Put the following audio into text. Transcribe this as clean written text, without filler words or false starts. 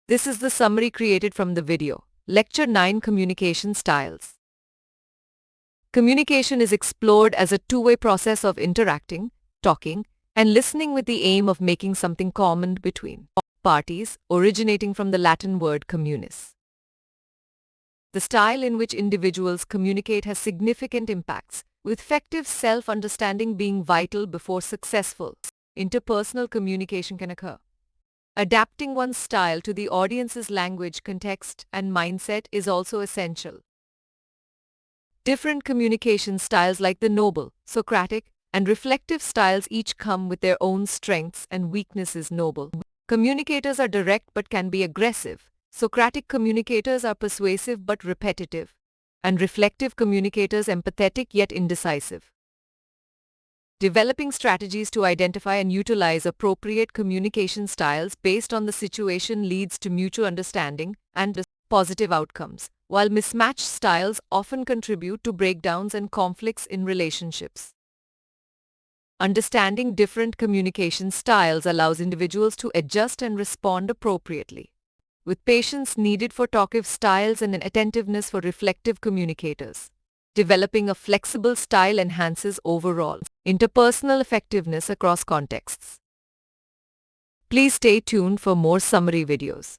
This is the summary created from the video. Lecture 9: Communication Styles. Communication is explored as a two-way process of interacting, talking, and listening with the aim of making something common between parties, originating from the Latin word communis. The style in which individuals communicate has significant impacts, with effective self-understanding being vital before successful interpersonal communication can occur. Adapting one's style to the audience's language, context, and mindset is also essential. Different communication styles like the noble, Socratic, and reflective styles each come with their own strengths and weaknesses. Noble communicators are direct but can be aggressive. Socratic communicators are persuasive but repetitive, and reflective communicators empathetic yet indecisive. Developing strategies to identify and utilize appropriate communication styles based on the situation leads to mutual understanding and positive outcomes, while mismatched styles often contribute to breakdowns and conflicts in relationships. Understanding different communication styles allows individuals to adjust and respond appropriately, with patience needed for talkative styles and an attentiveness for reflective communicators. Developing a flexible style enhances overall interpersonal effectiveness across contexts. Please stay tuned for more summary videos.